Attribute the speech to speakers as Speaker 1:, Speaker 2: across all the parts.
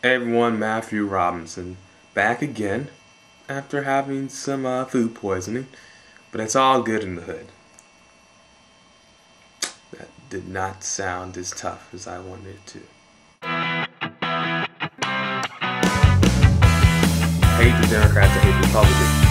Speaker 1: Hey everyone, Matthew Robinson, back again after having some food poisoning, but it's all good in the hood. That did not sound as tough as I wanted it to. I hate the Democrats, I hate the Republicans.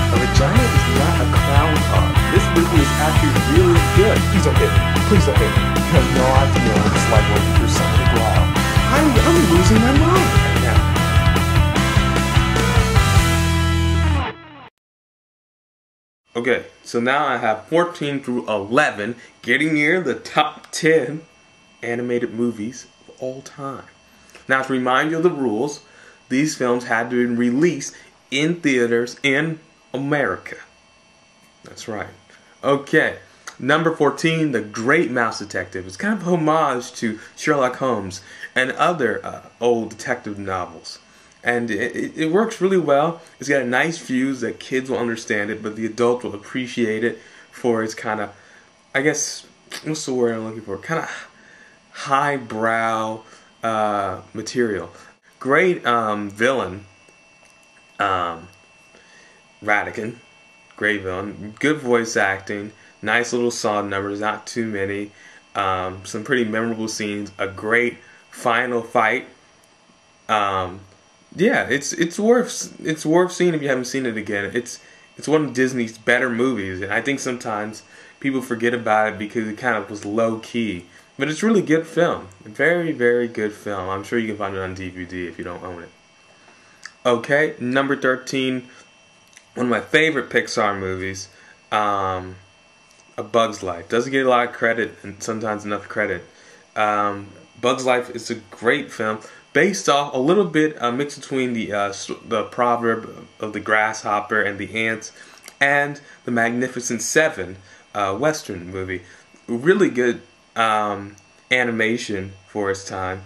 Speaker 1: Vagina is not a clown car. This movie is actually really good.
Speaker 2: Please don't hit me. Please don't hit me. You have no idea what it's like working through some of the ground.
Speaker 1: I'm losing my mind right now. Okay, so now I have 14 through 11, getting near the top 10 animated movies of all time. Now, to remind you of the rules, these films had to be released in theaters in America. That's right. Okay, number 14, The Great Mouse Detective. It's kind of a homage to Sherlock Holmes and other old detective novels. And it works really well. It's got a nice views that kids will understand it, but the adults will appreciate it for its kind of, I guess, what's the word I'm looking for? Kind of highbrow material. Great villain. Radican, great villain, good voice acting, nice little song numbers, not too many, some pretty memorable scenes, a great final fight. Yeah, it's worth seeing if you haven't seen it again. It's one of Disney's better movies, and I think sometimes people forget about it because it kind of was low key, but it's a really good film, a very, very good film. I'm sure you can find it on DVD if you don't own it. Okay, number 13. One of my favorite Pixar movies, A Bug's Life. Doesn't get a lot of credit, and sometimes enough credit. Bug's Life is a great film, based off a little bit mixed between the proverb of the grasshopper and the ants, and the Magnificent Seven Western movie. Really good animation for its time.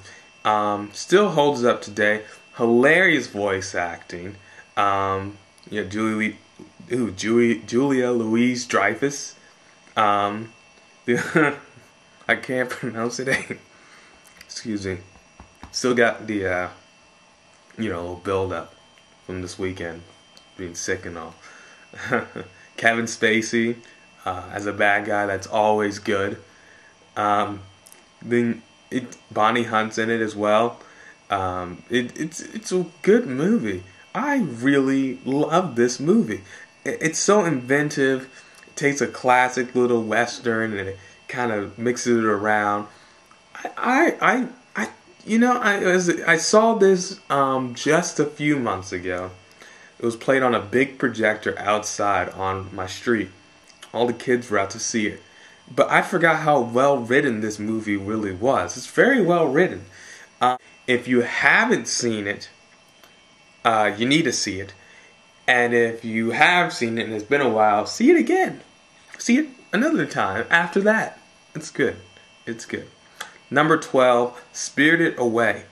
Speaker 1: Still holds up today. Hilarious voice acting. Yeah, Julia Louis-Dreyfus. I can't pronounce it. Excuse me. Still got the little build up from this weekend, being sick and all. Kevin Spacey as a bad guy, that's always good. Bonnie Hunt's in it as well. It's a good movie. I really love this movie. It's so inventive. It takes a classic little Western and it kind of mixes it around. I saw this just a few months ago. It was played on a big projector outside on my street. All the kids were out to see it. But I forgot how well written this movie really was. It's very well written. If you haven't seen it, you need to see it. And if you have seen it and it's been a while, see it again. See it another time after that. It's good. It's good. Number 12, Spirited Away.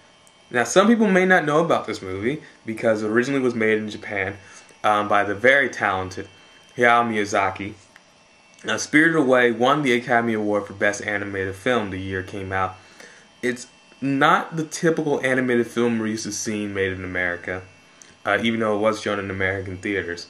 Speaker 1: Now, some people may not know about this movie because it originally was made in Japan by the very talented Hayao Miyazaki. Now, Spirited Away won the Academy Award for Best Animated Film the year it came out. It's not the typical animated film we're used to seeing made in America. Even though it was shown in American theaters,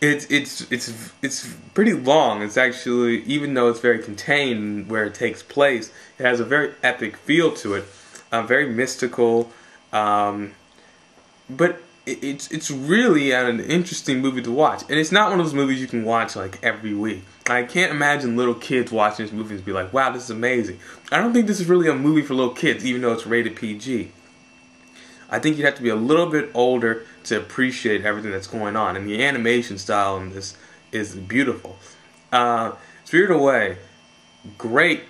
Speaker 1: it's pretty long. It's actually, even though it's very contained where it takes place, it has a very epic feel to it, very mystical. But it's really an interesting movie to watch, and it's not one of those movies you can watch like every week. I can't imagine little kids watching this movie and be like, "Wow, this is amazing." I don't think this is really a movie for little kids, even though it's rated PG. I think you'd have to be a little bit older to appreciate everything that's going on. And the animation style in this is beautiful. Spirited Away, great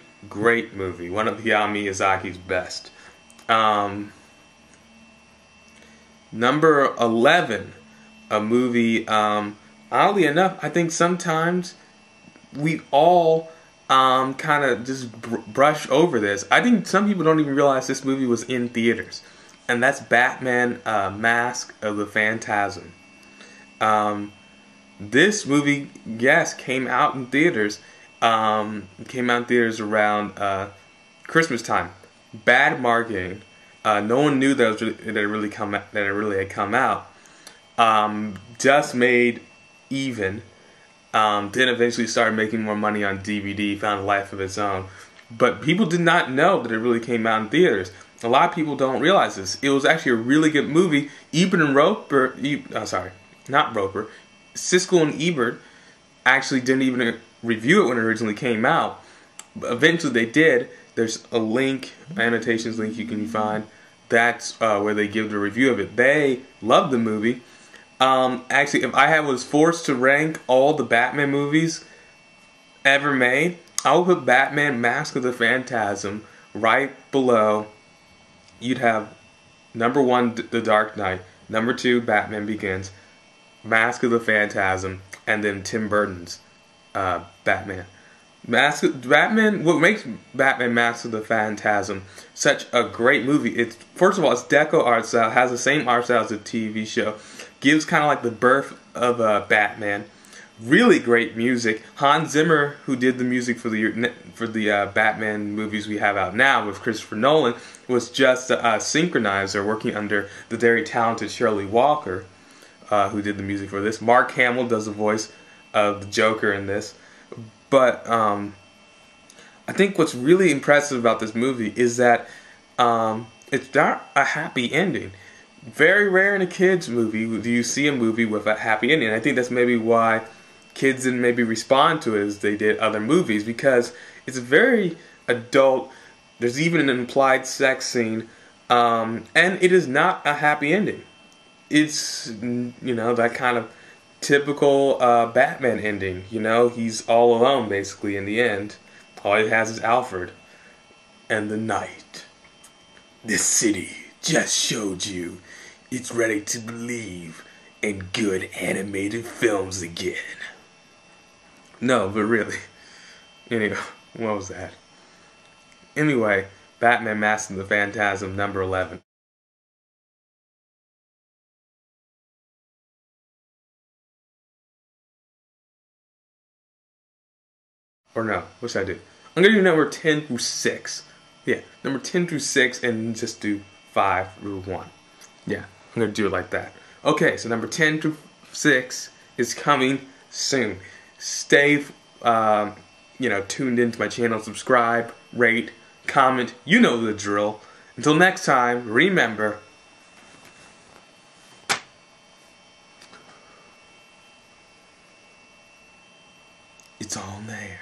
Speaker 1: movie. One of Hayao Miyazaki's best. Number 11, a movie, oddly enough, I think sometimes we all kind of just brush over this. I think some people don't even realize this movie was in theaters. And that's Batman Mask of the Phantasm. This movie, yes, came out in theaters. Came out in theaters around Christmas time. Bad marketing. No one knew that it really had come out. Just made even. Then eventually started making more money on DVD. Found a life of its own. But people did not know that it really came out in theaters. A lot of people don't realize this. It was actually a really good movie. Ebert and Roper, not Roper, Siskel and Ebert actually didn't even review it when it originally came out. But eventually they did. There's a link, annotations link you can find. That's where they give the review of it. They loved the movie. Actually, if I was forced to rank all the Batman movies ever made, I would put Batman Mask of the Phantasm right below. You'd have number 1, The Dark Knight. Number 2, Batman Begins. Mask of the Phantasm. And then Tim Burton's Batman. What makes Batman Mask of the Phantasm such a great movie? It's, first of all, it's deco art style. Has the same art style as the TV show. Gives kind of like the birth of Batman. Really great music. Hans Zimmer, who did the music for the Batman movies we have out now with Christopher Nolan, was just a synchronizer working under the very talented Shirley Walker, who did the music for this. Mark Hamill does the voice of the Joker in this. But I think what's really impressive about this movie is that it's not a happy ending. Very rare in a kids movie do you see a movie with a happy ending. I think that's maybe why kids didn't maybe respond to it as they did other movies, because it's very adult. There's even an implied sex scene, and it is not a happy ending. It's, that kind of typical Batman ending. He's all alone basically in the end. All he has is Alfred. And the night. This city just showed you it's ready to believe in good animated films again. No, but really. Anyway, what was that? Anyway, Batman Mask of the Phantasm, number 11. Or no, what should I do? I'm going to do number 10 through 6. Yeah, number 10 through 6 and just do 5 through 1. Yeah, I'm going to do it like that. Okay, so number 10 through 6 is coming soon. Stay, tuned into my channel. Subscribe, rate, comment. You know the drill. Until next time, remember, it's all there.